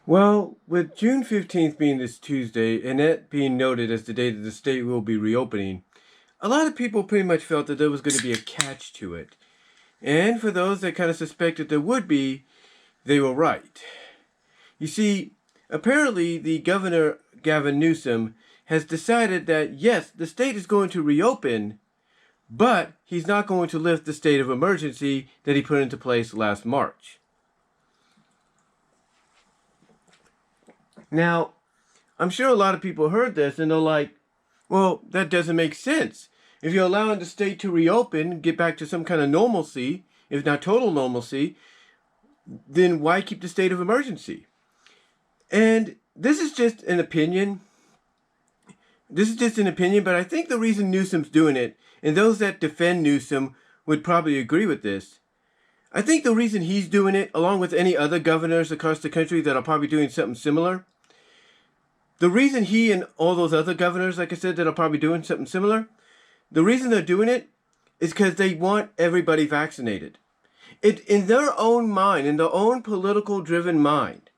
Well, with June 15th being this Tuesday, and that being noted as the day that the state will be reopening, a lot of people pretty much felt that there was going to be a catch to it. And for those that kind of suspected there would be, they were right. You see, apparently the governor, Gavin Newsom, has decided that yes, the state is going to reopen, but he's not going to lift the state of emergency that he put into place last March. Now, I'm sure a lot of people heard this and they're like, well, that doesn't make sense. If you're allowing the state to reopen, get back to some kind of normalcy, if not total normalcy, then why keep the state of emergency? And this is just an opinion. But I think the reason Newsom's doing it, and those that defend Newsom would probably agree with this, I think the reason he's doing it, along with any other governors across the country that are probably doing something similar, the reason he and all those other governors, like I said, that are probably doing something similar, the reason they're doing it is because they want everybody vaccinated. In their own mind, in their own political driven mind,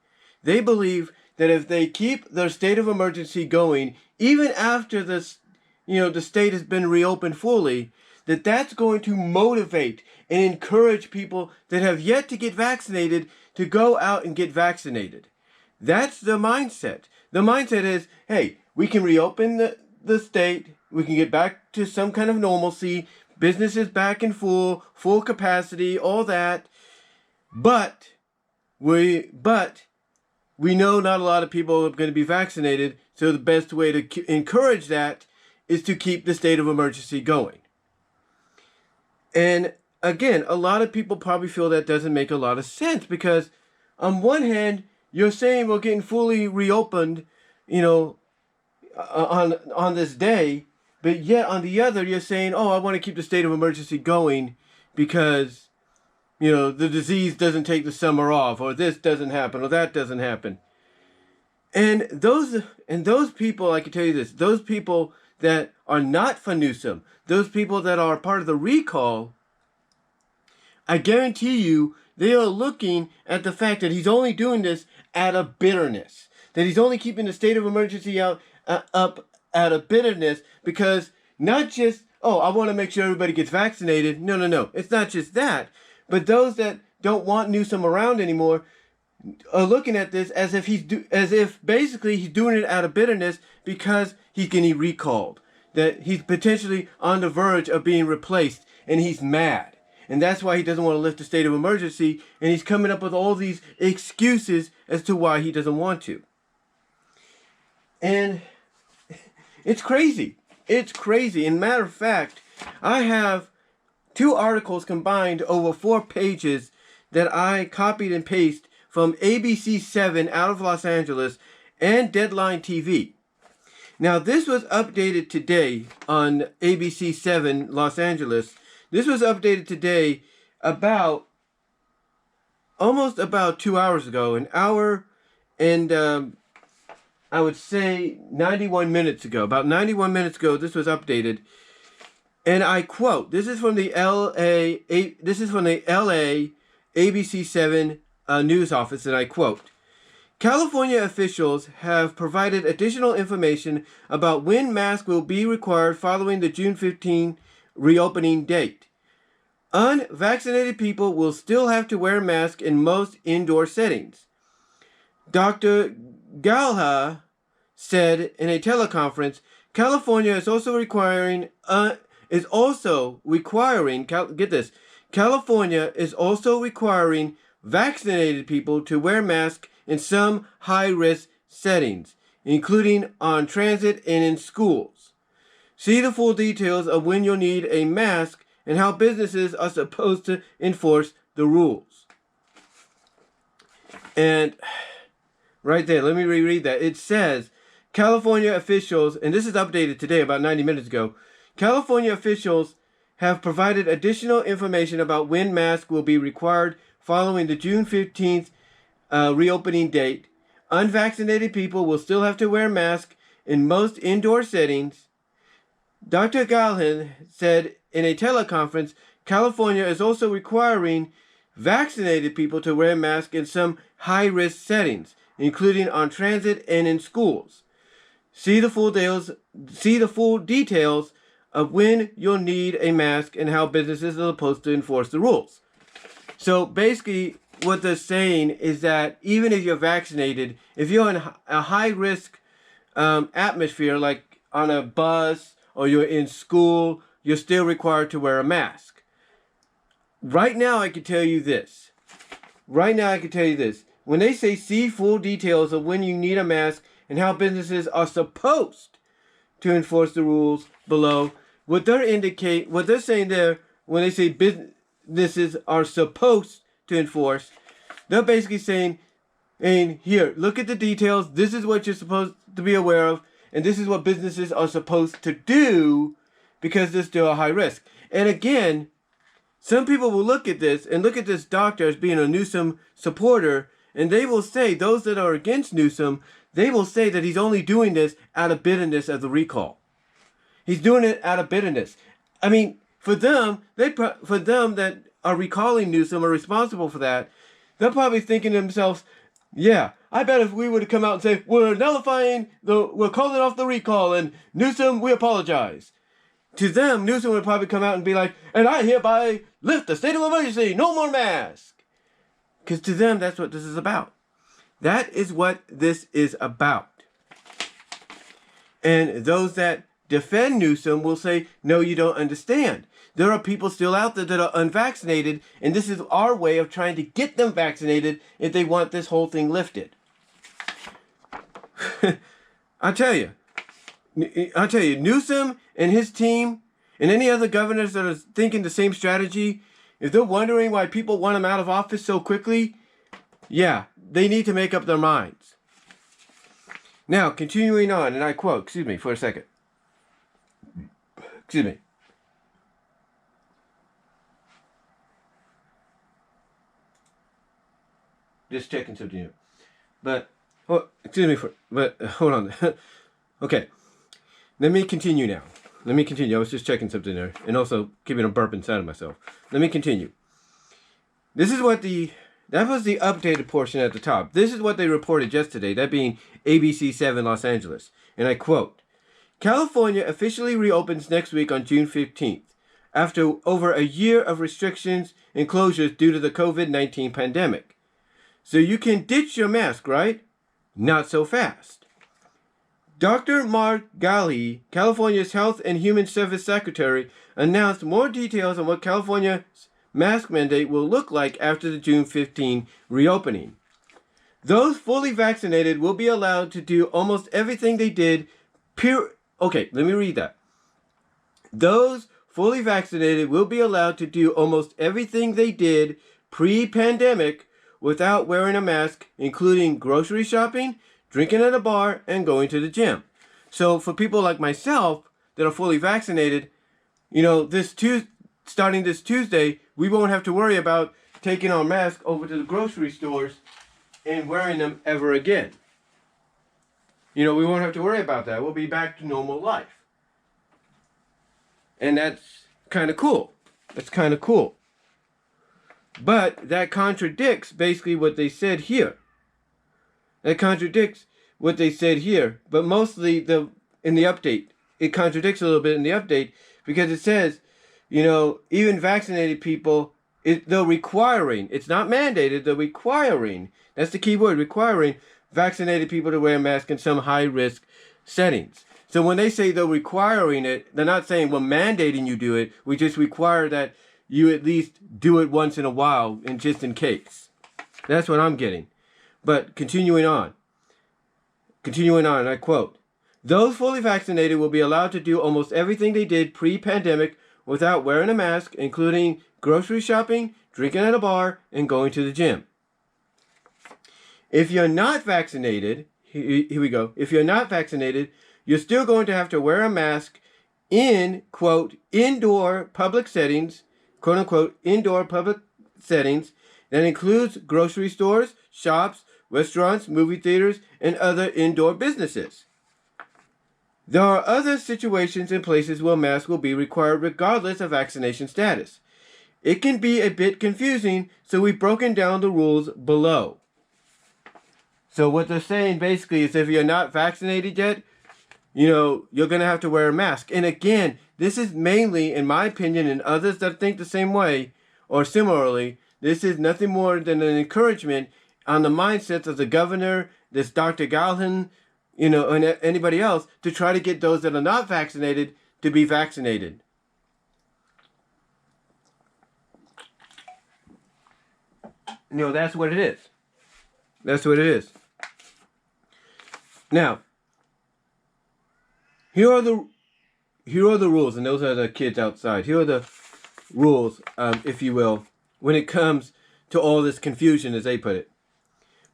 they believe that if they keep their state of emergency going, even after the state has been reopened fully, that's going to motivate and encourage people that have yet to get vaccinated to go out and get vaccinated. That's the mindset. The mindset is, hey, we can reopen the state, we can get back to some kind of normalcy, businesses back in full capacity, all that, but we know not a lot of people are going to be vaccinated, so the best way to encourage that is to keep the state of emergency going. And again, a lot of people probably feel that doesn't make a lot of sense because on one hand, you're saying we're getting fully reopened, on this day, but yet on the other, you're saying, oh, I want to keep the state of emergency going because, the disease doesn't take the summer off, or this doesn't happen, or that doesn't happen. And those people, I can tell you this, those people that are not for Newsom, those people that are part of the recall, I guarantee you, they are looking at the fact that he's only doing this out of bitterness. That he's only keeping the state of emergency up out of bitterness because not just, oh, I want to make sure everybody gets vaccinated. No. It's not just that. But those that don't want Newsom around anymore are looking at this as if basically he's doing it out of bitterness because he's getting recalled. That he's potentially on the verge of being replaced and he's mad. And that's why he doesn't want to lift the state of emergency. And he's coming up with all these excuses as to why he doesn't want to. And it's crazy. It's crazy. And matter of fact, I have 2 articles combined over 4 pages that I copied and pasted from ABC 7 out of Los Angeles and Deadline TV. Now, this was updated today on ABC 7 Los Angeles. This was updated today almost about 2 hours ago, an hour and I would say 91 minutes ago. About 91 minutes ago, this was updated. And I quote, this is from the LA ABC 7 news office, and I quote, California officials have provided additional information about when masks will be required following the June 15 reopening date. Unvaccinated people will still have to wear masks in most indoor settings. Dr. Galha said in a teleconference, California is also requiring, get this, California is also requiring vaccinated people to wear masks in some high-risk settings, including on transit and in schools. See the full details of when you'll need a mask and how businesses are supposed to enforce the rules. And right there, let me reread that. It says, California officials, and this is updated today about 90 minutes ago, California officials have provided additional information about when masks will be required following the June 15th reopening date. Unvaccinated people will still have to wear masks in most indoor settings. Dr. Galhan said in a teleconference, California is also requiring vaccinated people to wear masks in some high-risk settings, including on transit and in schools. See the full details of when you'll need a mask and how businesses are supposed to enforce the rules. So basically, what they're saying is that even if you're vaccinated, if you're in a high-risk atmosphere, like on a bus or you're in school, you're still required to wear a mask. Right now, I can tell you this. When they say see full details of when you need a mask and how businesses are supposed to enforce the rules below, what they're saying there, when they say businesses are supposed to enforce, they're basically saying, and here, look at the details. This is what you're supposed to be aware of, and this is what businesses are supposed to do because they're still a high risk. And again, some people will look at this doctor as being a Newsom supporter, and they will say, those that are against Newsom, they will say that he's only doing this out of bitterness of the recall. He's doing it out of bitterness. I mean, for them that are recalling Newsom, are responsible for that, they're probably thinking to themselves, yeah, I bet if we would have come out and say, we're calling off the recall, and Newsom, we apologize. To them, Newsom would probably come out and be like, and I hereby lift the state of emergency, no more masks. Because to them, that's what this is about. That is what this is about. And those that defend Newsom will say, no, you don't understand. There are people still out there that are unvaccinated, and this is our way of trying to get them vaccinated if they want this whole thing lifted. I'll tell you, Newsom and his team and any other governors that are thinking the same strategy, if they're wondering why people want him out of office so quickly, yeah, they need to make up their minds. Now, continuing on, and I quote, excuse me for a second. Excuse me. Just checking something here. But hold on. Okay. Let me continue now. I was just checking something there. And also keeping a burp inside of myself. Let me continue. That was the updated portion at the top. This is what they reported yesterday, that being ABC 7 Los Angeles. And I quote, California officially reopens next week on June 15th, after over a year of restrictions and closures due to the COVID-19 pandemic. So you can ditch your mask, right? Not so fast. Dr. Mark Ghaly, California's Health and Human Service Secretary, announced more details on what California's mask mandate will look like after the June 15 reopening. Those fully vaccinated will be allowed to do almost everything they did. Okay, let me read that. Those fully vaccinated will be allowed to do almost everything they did pre-pandemic without wearing a mask, including grocery shopping, drinking at a bar, and going to the gym. So for people like myself that are fully vaccinated, starting this Tuesday, we won't have to worry about taking our mask over to the grocery stores and wearing them ever again. We won't have to worry about that. We'll be back to normal life. And that's kind of cool. But that contradicts basically what they said here. But mostly in the update. It contradicts a little bit in the update because it says, even vaccinated people, they're requiring, it's not mandated, they're requiring, that's the key word, requiring vaccinated people to wear a mask in some high-risk settings. So when they say they're requiring it, they're not saying we're mandating you do it, we just require that you at least do it once in a while, and just in case. That's what I'm getting. But continuing on, I quote, those fully vaccinated will be allowed to do almost everything they did pre-pandemic without wearing a mask, including grocery shopping, drinking at a bar, and going to the gym. If you're not vaccinated, here we go. If you're not vaccinated, you're still going to have to wear a mask in, quote, indoor public settings, quote unquote, indoor public settings that includes grocery stores, shops, restaurants, movie theaters, and other indoor businesses. There are other situations and places where masks will be required regardless of vaccination status. It can be a bit confusing, so we've broken down the rules below. So what they're saying basically is if you're not vaccinated yet, you're going to have to wear a mask. And again, this is mainly, in my opinion, and others that think the same way or similarly, this is nothing more than an encouragement on the mindsets of the governor, this Dr. Gavin, and anybody else to try to get those that are not vaccinated to be vaccinated. That's what it is. That's what it is. Now, here are the rules, and those are the kids outside. Here are the rules, if you will, when it comes to all this confusion, as they put it.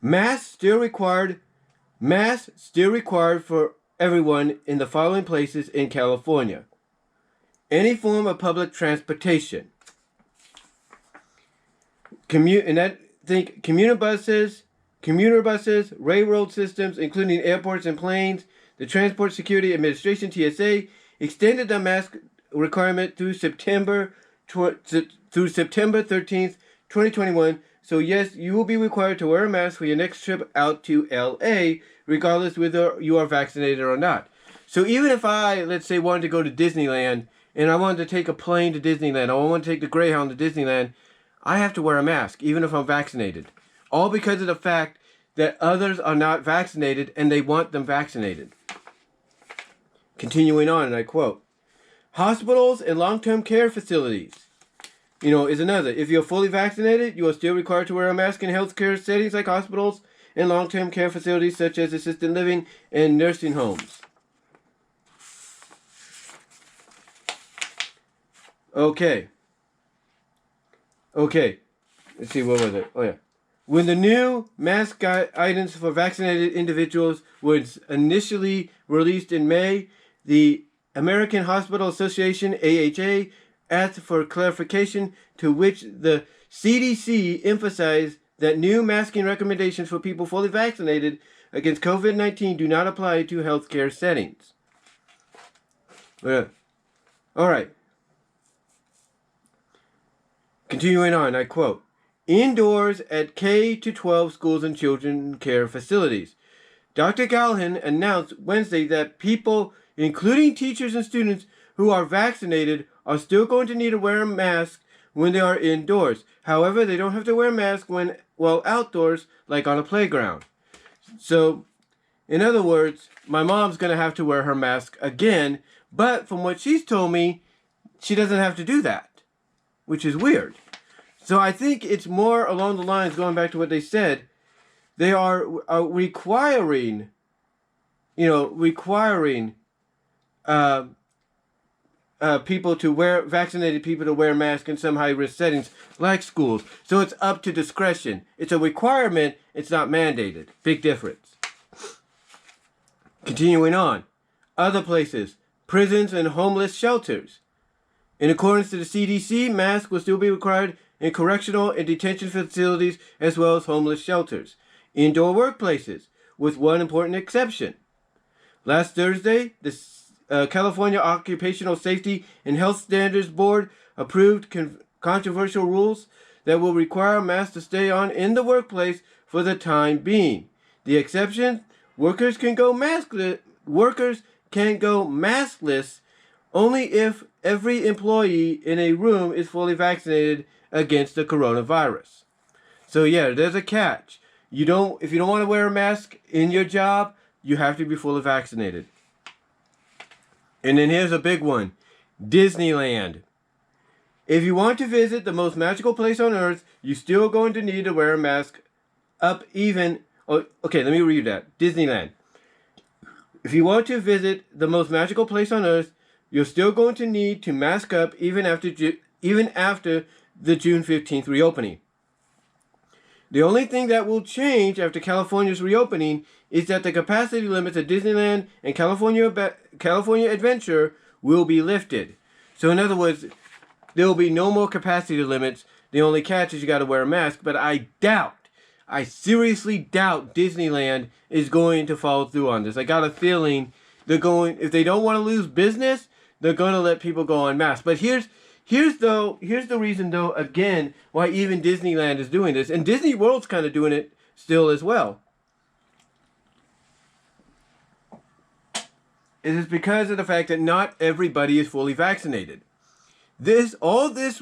Masks still required for everyone in the following places in California. Any form of public transportation. Commuter buses, railroad systems, including airports and planes. The Transport Security Administration, TSA, extended the mask requirement through September 13th, 2021. So yes, you will be required to wear a mask for your next trip out to LA, regardless whether you are vaccinated or not. So even if I, let's say, wanted to go to Disneyland and I wanted to take a plane to Disneyland, or I want to take the Greyhound to Disneyland, I have to wear a mask, even if I'm vaccinated. All because of the fact that others are not vaccinated and they want them vaccinated. Continuing on, and I quote, hospitals and long-term care facilities, is another. If you're fully vaccinated, you are still required to wear a mask in healthcare settings like hospitals and long-term care facilities such as assisted living and nursing homes. Okay. Let's see, what was it? Oh, yeah. When the new mask guidance for vaccinated individuals was initially released in May, the American Hospital Association, AHA, asked for clarification, to which the CDC emphasized that new masking recommendations for people fully vaccinated against COVID-19 do not apply to healthcare settings. All right. Continuing on, I quote, indoors at K-12 schools and children care facilities. Dr. Gavin announced Wednesday that people, including teachers and students who are vaccinated, are still going to need to wear a mask when they are indoors. However, they don't have to wear a mask while outdoors, like on a playground. So, in other words, my mom's going to have to wear her mask again, but from what she's told me, she doesn't have to do that, which is weird. So I think it's more along the lines, going back to what they said, they are requiring vaccinated people to wear masks in some high-risk settings, like schools. So it's up to discretion. It's a requirement, it's not mandated. Big difference. Continuing on. Other places, prisons and homeless shelters. In accordance to the CDC, masks will still be required in correctional and detention facilities as well as homeless shelters. Indoor workplaces, with one important exception. Last Thursday, the California Occupational Safety and Health Standards Board approved controversial rules that will require masks to stay on in the workplace for the time being. The exception, workers can go maskless only if every employee in a room is fully vaccinated against the coronavirus. So yeah, there's a catch. If you don't want to wear a mask in your job, you have to be fully vaccinated. And then here's a big one. Disneyland. If you want to visit the most magical place on earth, you're still going to need to wear a mask let me read that. Disneyland. If you want to visit the most magical place on earth, you're still going to need to mask up even after the June 15th reopening. The only thing that will change after California's reopening is that the capacity limits at Disneyland and California Adventure will be lifted. So in other words, there will be no more capacity limits. The only catch is you got to wear a mask. But I seriously doubt Disneyland is going to follow through on this. I got a feeling if they don't want to lose business, they're going to let people go on masks. But here's the reason, though, again, why even Disneyland is doing this. And Disney World's kind of doing it still as well. is because of the fact that not everybody is fully vaccinated. All these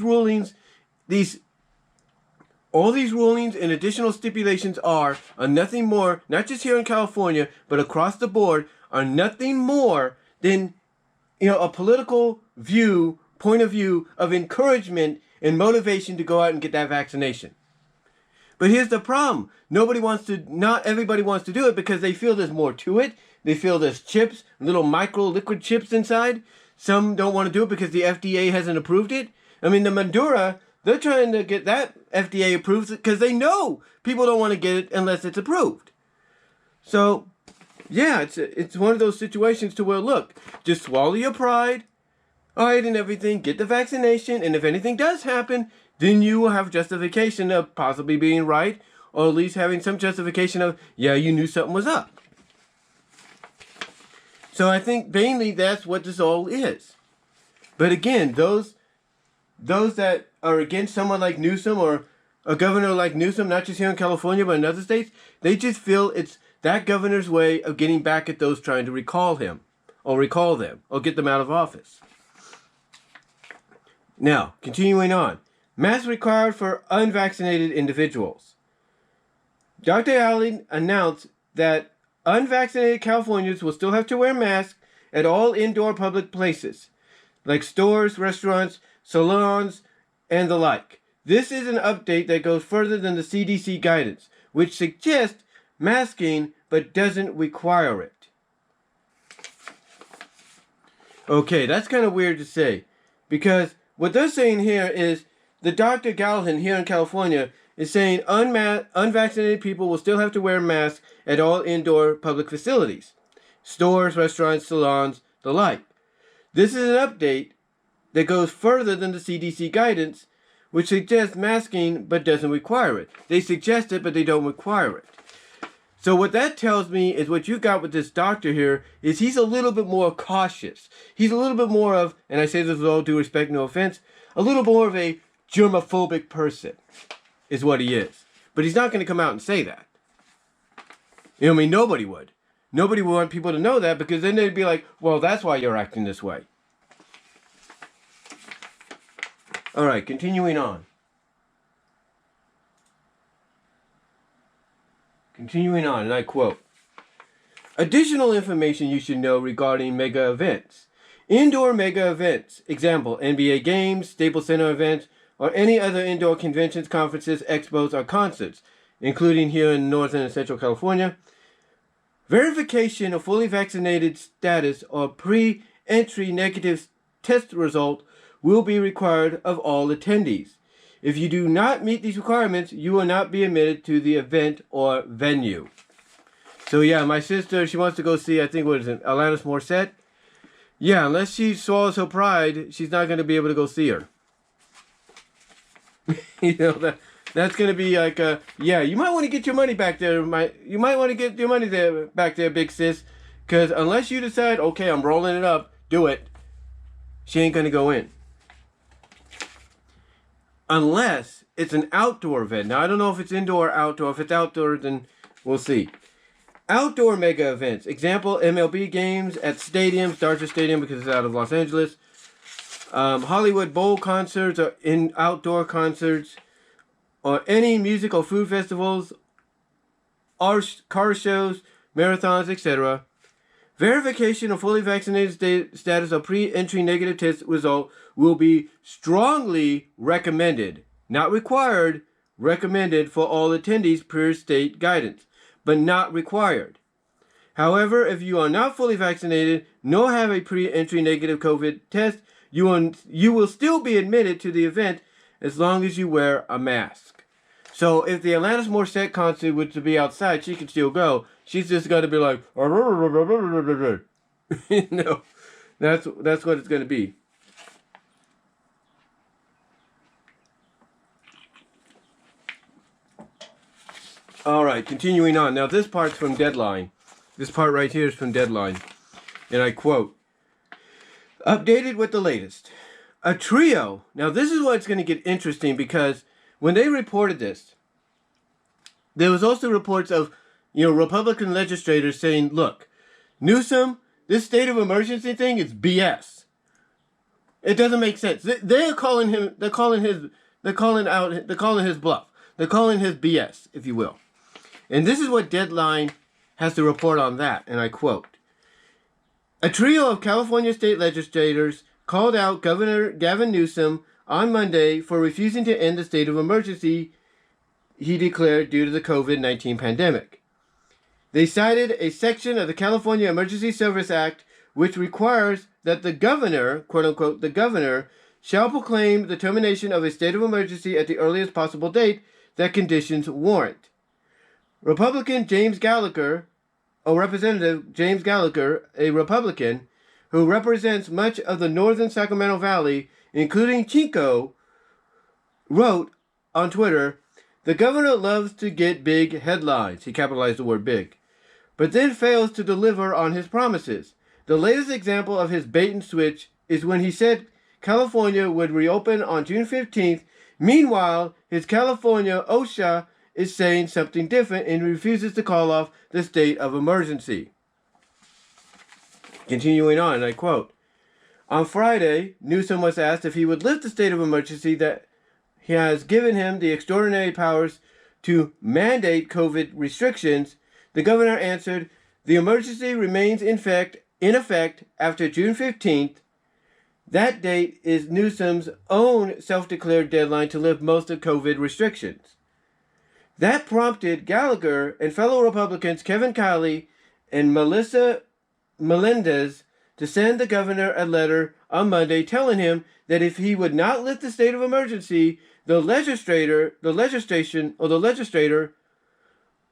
rulings and additional stipulations are nothing more, not just here in California, but across the board, are nothing more than, a political point of view of encouragement and motivation to go out and get that vaccination. But here's the problem. Not everybody wants to do it because they feel there's more to it. They feel there's chips, little micro liquid chips inside. Some don't want to do it because the FDA hasn't approved it. I mean, the Madura, they're trying to get that FDA approved because they know people don't want to get it unless it's approved. So, yeah, it's one of those situations to where, look, just swallow your pride, all right, and everything, get the vaccination, and if anything does happen, then you will have justification of possibly being right, or at least having some justification of, yeah, you knew something was up. So I think mainly that's what this all is. But again, those that are against someone like Newsom or a governor like Newsom, not just here in California, but in other states, they just feel it's that governor's way of getting back at those trying to recall them, or get them out of office. Now, continuing on. Masks required for unvaccinated individuals. Dr. Allen announced that unvaccinated Californians will still have to wear masks at all indoor public places, like stores, restaurants, salons, and the like. This is an update that goes further than the CDC guidance, which suggests masking but doesn't require it. Okay, that's kind of weird to say, because what they're saying here is the Dr. Gavin here in California is saying unvaccinated people will still have to wear masks at all indoor public facilities, stores, restaurants, salons, the like. This is an update that goes further than the CDC guidance, which suggests masking but doesn't require it. They suggest it, but they don't require it. So what that tells me is what you got with this doctor here is he's a little bit more cautious. He's a little bit more of, and I say this with all due respect, no offense, a little more of a germophobic person is what he is. But he's not going to come out and say that. I mean, nobody would. Nobody would want people to know that because then they'd be like, well, that's why you're acting this way. All right, continuing on. Continuing on, and I quote, additional information you should know regarding mega events. Indoor mega events, example, NBA games, Staples Center events, or any other indoor conventions, conferences, expos, or concerts, including here in Northern and Central California. Verification of fully vaccinated status or pre-entry negative test result will be required of all attendees. If you do not meet these requirements, you will not be admitted to the event or venue. So yeah, my sister, she wants to go see, I think, what is it, Alanis Morissette? Yeah, unless she swallows her pride, she's not going to be able to go see her. That's going to be like, yeah, you might want to get your money back there. You might want to get your money back there, big sis. Because unless you decide, okay, I'm rolling it up, do it, she ain't going to go in. Unless it's an outdoor event. Now, I don't know if it's indoor or outdoor. If it's outdoor, then we'll see. Outdoor mega events. Example, MLB games at stadiums, Dodger Stadium because it's out of Los Angeles. Hollywood Bowl concerts or in outdoor concerts. Or any music or food festivals, car shows, marathons, etc. Verification of fully vaccinated status or pre-entry negative test result will be strongly recommended, not required, recommended for all attendees per state guidance, but not required. However, if you are not fully vaccinated nor have a pre-entry negative COVID test, you will still be admitted to the event as long as you wear a mask. So if the Alanis Morissette concert were to be outside, she can still go. She's just got to be like, no, that's what it's going to be. All right, continuing on. Now this part's from Deadline. This part right here is from Deadline. And I quote, updated with the latest. A trio. Now this is what's going to get interesting because when they reported this, there was also reports of, Republican legislators saying, look, Newsom, this state of emergency thing is BS. It doesn't make sense. They're calling him. They're calling his bluff. They're calling his BS, if you will. And this is what Deadline has to report on that, and I quote: "A trio of California state legislators called out Governor Gavin Newsom on Monday for refusing to end the state of emergency he declared due to the COVID-19 pandemic. They cited a section of the California Emergency Service Act which requires that the governor, quote-unquote, the governor, shall proclaim the termination of a state of emergency at the earliest possible date that conditions warrant. Representative James Gallagher, a Republican who represents much of the northern Sacramento Valley, including Chico, wrote on Twitter, "The governor loves to get big headlines," he capitalized the word big, "but then fails to deliver on his promises. The latest example of his bait and switch is when he said California would reopen on June 15th. Meanwhile, his California OSHA is saying something different and refuses to call off the state of emergency." Continuing on, and I quote, "On Friday, Newsom was asked if he would lift the state of emergency that has given him the extraordinary powers to mandate COVID restrictions. The governor answered, 'The emergency remains in effect after June 15th. That date is Newsom's own self-declared deadline to lift most of COVID restrictions.' That prompted Gallagher and fellow Republicans Kevin Kiley and Melissa Melendez to send the governor a letter on Monday telling him that if he would not lift the state of emergency, the legislator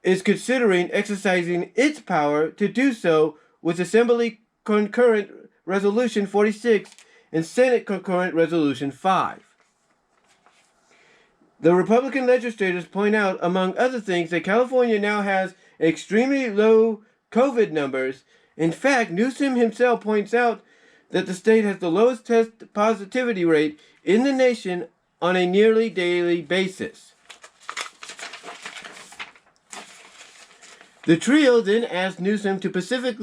is considering exercising its power to do so with Assembly Concurrent Resolution 46 and Senate Concurrent Resolution 5. The Republican legislators point out, among other things, that California now has extremely low COVID numbers. In fact, Newsom himself points out that the state has the lowest test positivity rate in the nation on a nearly daily basis. The trio then asked Newsom to specific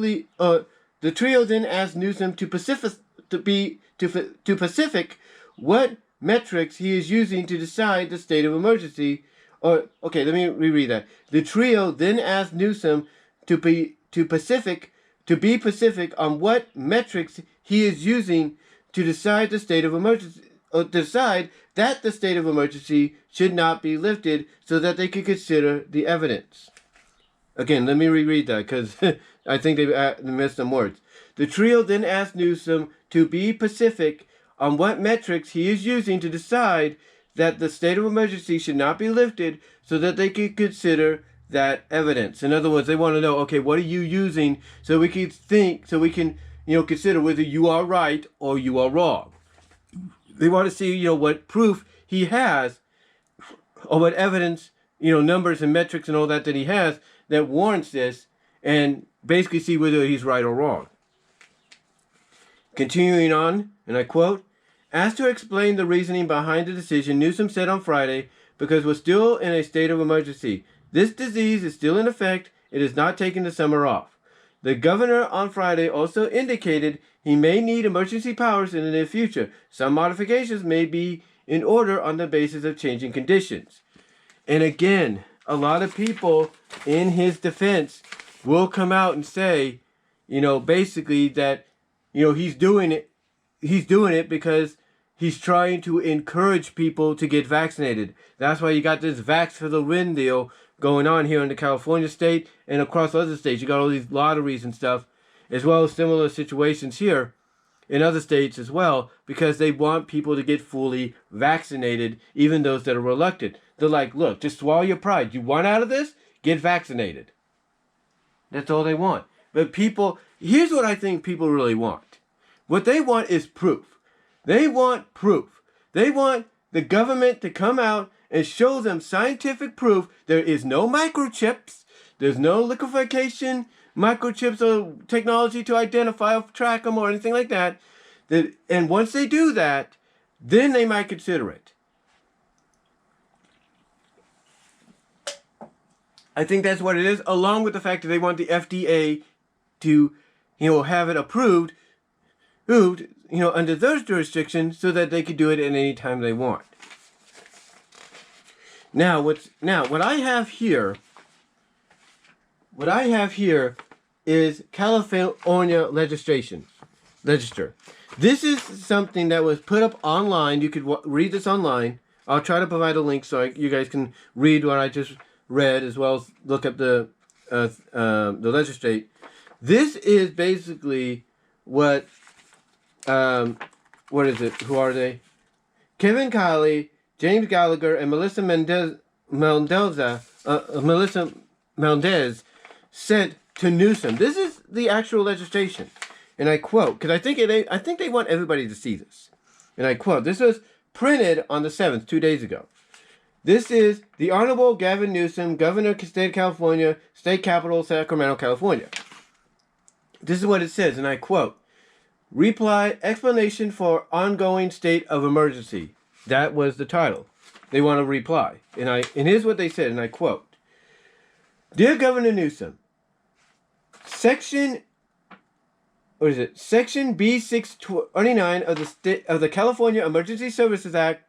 what metrics he is using to decide the state of emergency. Let me reread that. The trio then asked Newsom to be specific on what metrics he is using to decide the state of emergency, decide that the state of emergency should not be lifted, so that they could consider the evidence. Again, let me reread that because I think they missed some words. The trio then asked Newsom to be specific on what metrics he is using to decide that the state of emergency should not be lifted, so that they could consider that evidence. In other words, they want to know, okay, what are you using so we can consider whether you are right or you are wrong. They want to see, what proof he has, or what evidence, numbers and metrics and all that he has that warrants this, and basically see whether he's right or wrong. Continuing on, and I quote, "Asked to explain the reasoning behind the decision, Newsom said on Friday, because we're still in a state of emergency. This disease is still in effect. It is not taking the summer off. The governor on Friday also indicated he may need emergency powers in the near future. Some modifications may be in order on the basis of changing conditions." And again, a lot of people in his defense will come out and say, basically that, he's doing it because he's trying to encourage people to get vaccinated. That's why you got this Vax for the Win deal going on here in the California state and across other states. You got all these lotteries and stuff, as well as similar situations here in other states as well, because they want people to get fully vaccinated, even those that are reluctant. They're like, look, just swallow your pride. You want out of this? Get vaccinated. That's all they want. But here's what I think people really want. What they want is proof. They want proof. They want the government to come out and show them scientific proof. There is no microchips. There's no liquefaction microchips or technology to identify or track them or anything like that. And once they do that, then they might consider it. I think that's what it is, along with the fact that they want the FDA to have it approved, under those jurisdictions so that they could do it at any time they want. Now, what I have here is California legislature. This is something that was put up online. You could read this online. I'll try to provide a link so you guys can read what I just read, as well as look up the legislate. This is basically what is it? Who are they? Kevin Kiley, James Gallagher, and Melissa Mendez sent to Newsom. This is the actual legislation, and I quote, because I think they want everybody to see this, and I quote. This was printed on the 7th, 2 days ago. This is the Honorable Gavin Newsom, Governor of the State of California, State Capital, Sacramento, California. This is what it says, and I quote. Reply, explanation for ongoing state of emergency. That was the title. They want to reply. And here's what they said, and I quote. Dear Governor Newsom, Section B629 of the California Emergency Services Act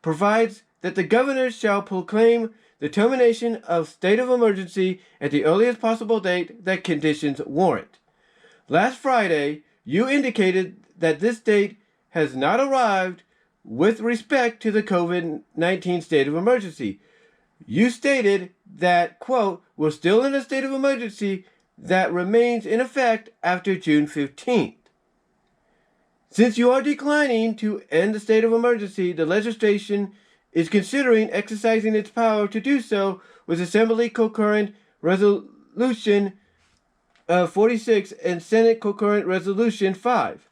provides that the governor shall proclaim the termination of state of emergency at the earliest possible date that conditions warrant. Last Friday, you indicated that this date has not arrived with respect to the COVID-19 state of emergency. You stated that, quote, we're still in a state of emergency that remains in effect after June 15th. Since you are declining to end the state of emergency, the legislation is considering exercising its power to do so with Assembly Concurrent Resolution 46 and Senate Concurrent Resolution 5.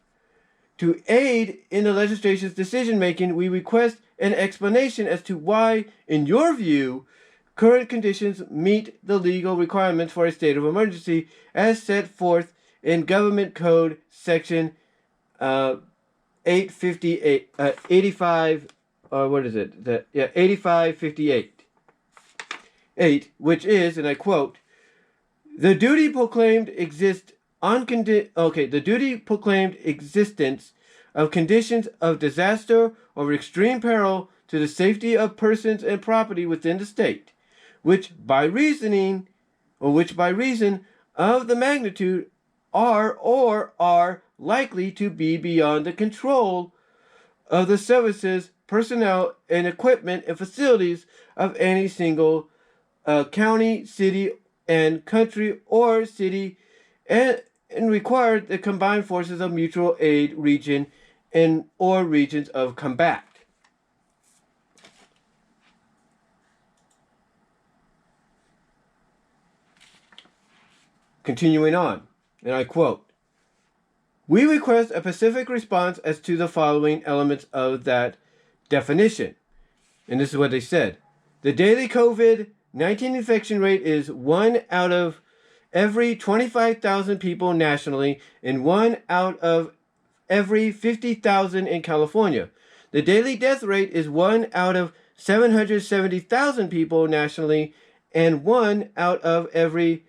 To aid in the legislation's decision-making, we request an explanation as to why, in your view, current conditions meet the legal requirements for a state of emergency as set forth in Government Code Section 8558, 8558, which is, and I quote, the duty proclaimed existence of conditions of disaster or extreme peril to the safety of persons and property within the state, which by reason of the magnitude are likely to be beyond the control of the services, personnel, and equipment and facilities of any single county, city, and country or city, and require the combined forces of mutual aid region or regions of combat. Continuing on, and I quote, we request a specific response as to the following elements of that definition. And this is what they said. The daily COVID-19 infection rate is 1 out of every 25,000 people nationally and 1 out of every 50,000 in California. The daily death rate is 1 out of 770,000 people nationally and 1 out of every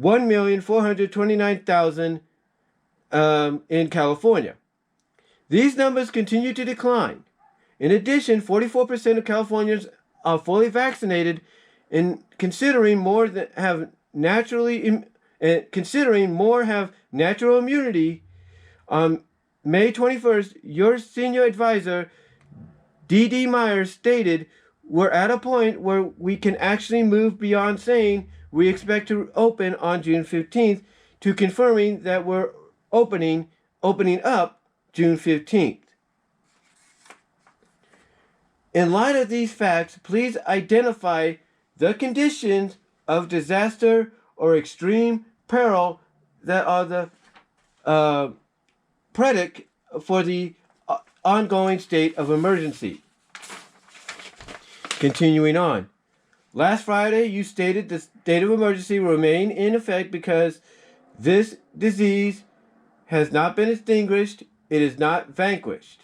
1,429,000 in California. These numbers continue to decline. In addition, 44% of Californians are fully vaccinated, and considering more have natural immunity. On May 21st, your senior advisor, D.D. Myers, stated, we're at a point where we can actually move beyond saying we expect to open on June 15th to confirming that we're opening up June 15th. In light of these facts, please identify the conditions of disaster or extreme peril that are the predicate for the ongoing state of emergency. Continuing on. Last Friday, you stated the state of emergency will remain in effect because this disease has not been extinguished, it is not vanquished.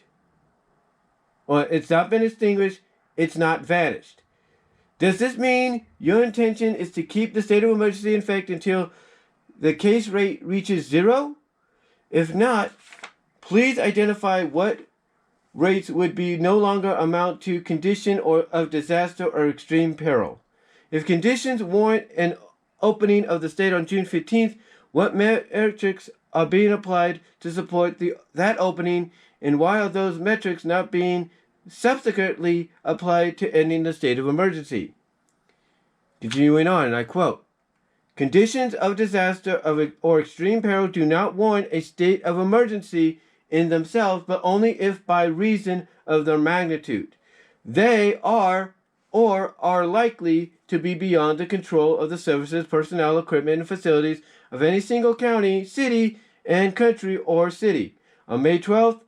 Or it's not been extinguished, it's not vanished. Does this mean your intention is to keep the state of emergency in effect until the case rate reaches 0? If not, please identify what rates would be no longer amount to condition or of disaster or extreme peril. If conditions warrant an opening of the state on June 15th, what metrics are being applied to support that opening, and why are those metrics not being subsequently applied to ending the state of emergency? Continuing on, and I quote, conditions of disaster or extreme peril do not warrant a state of emergency in themselves, but only if by reason of their magnitude they are or are likely to be beyond the control of the services, personnel, equipment, and facilities of any single county, city, and country or city. On May 12th,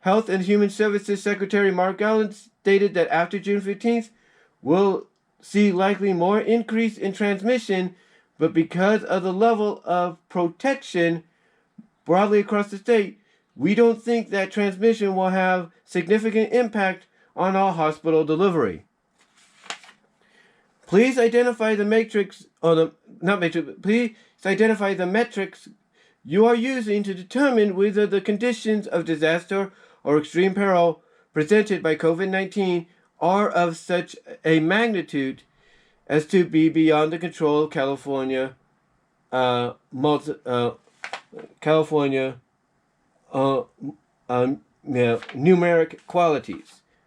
Health and Human Services Secretary Mark Allen stated that after June 15th, we'll see likely more increase in transmission, but because of the level of protection broadly across the state, we don't think that transmission will have significant impact on our hospital delivery. Please identify the matrix, please identify the metrics you are using to determine whether the conditions of disaster or extreme peril presented by COVID-19 are of such a magnitude as to be beyond the control of California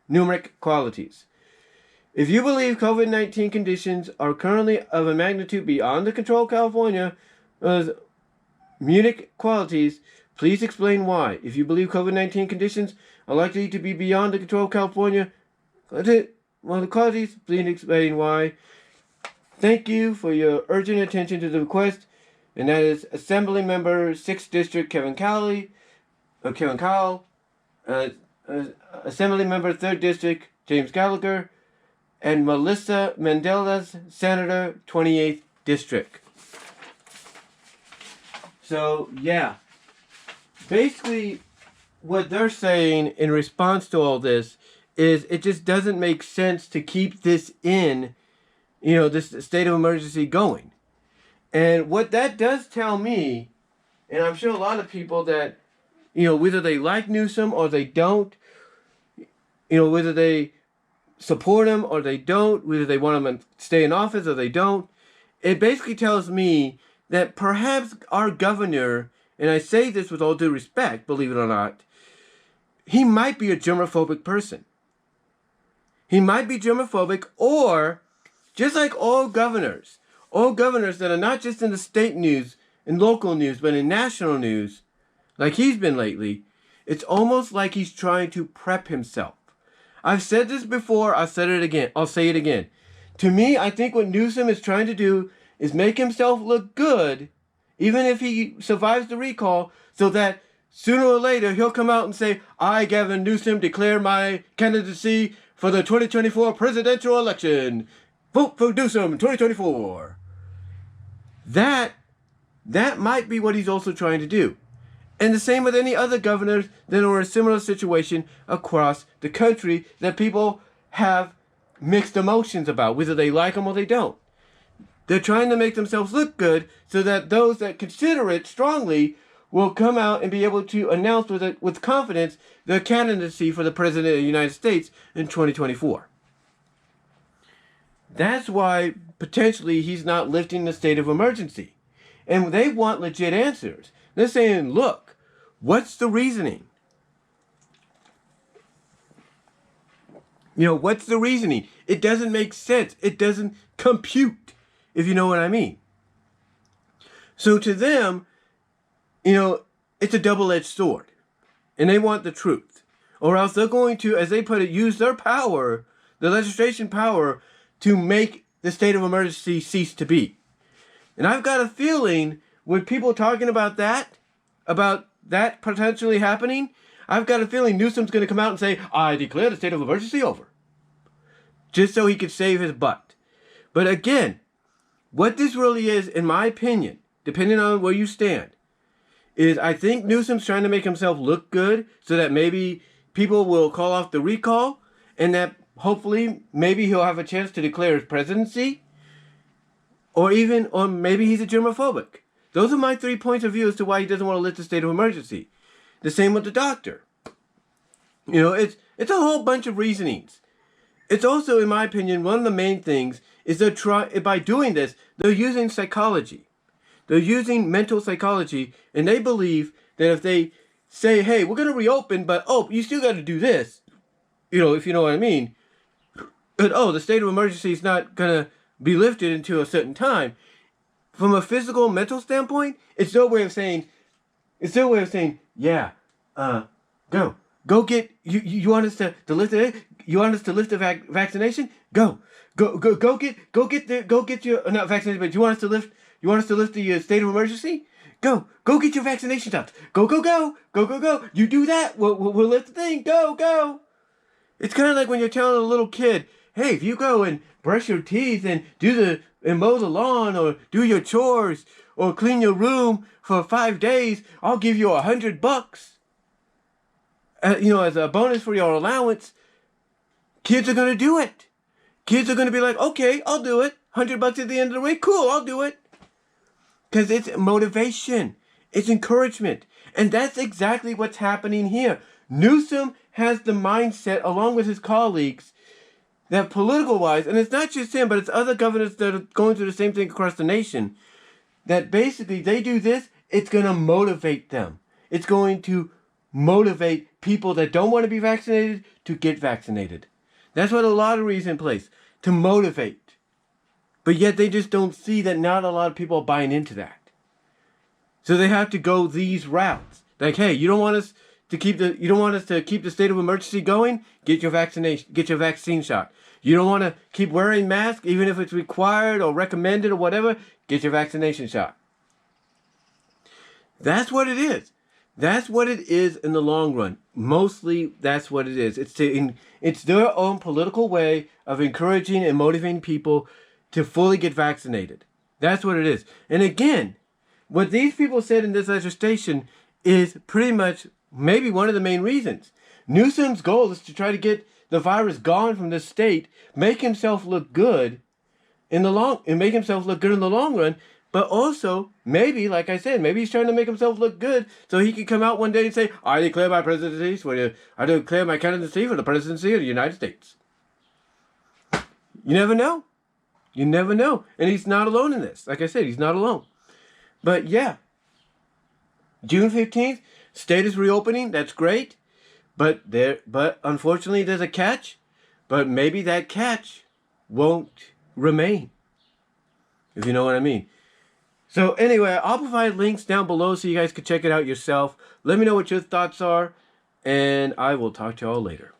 numeric qualities. If you believe COVID-19 conditions are currently of a magnitude beyond the control of California Munich qualities, please explain why. If you believe COVID-19 conditions are likely to be beyond the control of California qualities, please explain why. Thank you for your urgent attention to the request, and that is Assembly Member 6th District Kevin Cowell, Assembly Member 3rd District James Gallagher, and Melissa Mandela's Senator 28th District. So, yeah. Basically, what they're saying in response to all this is it just doesn't make sense to keep this in, this state of emergency going. And what that does tell me, and I'm sure a lot of people that, whether they like Newsom or they don't, whether they support him or they don't, whether they want him to stay in office or they don't, it basically tells me that perhaps our governor, and I say this with all due respect, believe it or not, he might be a germophobic person. He might be germophobic, or just like all governors that are not just in the state news and local news, but in national news, like he's been lately, it's almost like he's trying to prep himself. I've said this before, I'll say it again. To me, I think what Newsom is trying to do is make himself look good, even if he survives the recall, so that sooner or later he'll come out and say, I, Gavin Newsom, declare my candidacy for the 2024 presidential election. Vote for Newsom 2024. That might be what he's also trying to do. And the same with any other governors that are in a similar situation across the country that people have mixed emotions about, whether they like them or they don't. They're trying to make themselves look good so that those that consider it strongly will come out and be able to announce with confidence their candidacy for the President of the United States in 2024. That's why potentially he's not lifting the state of emergency. And they want legit answers. They're saying, look, what's the reasoning? What's the reasoning? It doesn't make sense. It doesn't compute, if you know what I mean. So to them, it's a double-edged sword. And they want the truth. Or else they're going to, as they put it, use their power, the legislation power, to make the state of emergency cease to be. And I've got a feeling with people talking about that potentially happening, I've got a feeling Newsom's going to come out and say, I declare the state of emergency over. Just so he could save his butt. But again, what this really is, in my opinion, depending on where you stand, is I think Newsom's trying to make himself look good so that maybe people will call off the recall and that hopefully maybe he'll have a chance to declare his presidency, or maybe he's a germophobic. Those are my 3 points of view as to why he doesn't want to lift the state of emergency. The same with the doctor. It's a whole bunch of reasonings. It's also, in my opinion, one of the main things is by doing this, they're using psychology. They're using mental psychology, and they believe that if they say, hey, we're going to reopen, but, you still got to do this, if you know what I mean. But, the state of emergency is not going to be lifted until a certain time. From a physical, mental standpoint, it's their way of saying, yeah, go get, you want us to lift it? You want us to lift the vaccination? Go get your, not vaccination, but you want us to lift the state of emergency? Go get your vaccination shots. Go. You do that, we'll lift the thing. Go. It's kind of like when you're telling a little kid, hey, if you go and brush your teeth and mow the lawn or do your chores or clean your room for 5 days, I'll give you $100. As a bonus for your allowance. Kids are going to do it. Kids are going to be like, okay, I'll do it. $100 at the end of the week. Cool, I'll do it. Because it's motivation. It's encouragement. And that's exactly what's happening here. Newsom has the mindset, along with his colleagues, that political-wise, and it's not just him, but it's other governors that are going through the same thing across the nation, that basically they do this, it's going to motivate them. It's going to motivate people that don't want to be vaccinated to get vaccinated. That's what a lottery is in place, to motivate. But yet they just don't see that not a lot of people are buying into that. So they have to go these routes. Like, hey, you don't want us to keep the state of emergency going? Get your vaccine shot. You don't want to keep wearing masks, even if it's required or recommended or whatever? Get your vaccination shot. That's what it is. That's what it is in the long run. Mostly, that's what it is. It's their own political way of encouraging and motivating people to fully get vaccinated. That's what it is. And again, what these people said in this legislation is pretty much maybe one of the main reasons. Newsom's goal is to try to get the virus gone from the state, make himself look good in the long run. But also, maybe, like I said, maybe he's trying to make himself look good so he can come out one day and say, I declare my candidacy for the presidency of the United States. You never know. And he's not alone in this. Like I said, he's not alone. But yeah, June 15th, state is reopening. That's great. But unfortunately, there's a catch. But maybe that catch won't remain. If you know what I mean. So anyway, I'll provide links down below so you guys can check it out yourself. Let me know what your thoughts are, and I will talk to y'all later.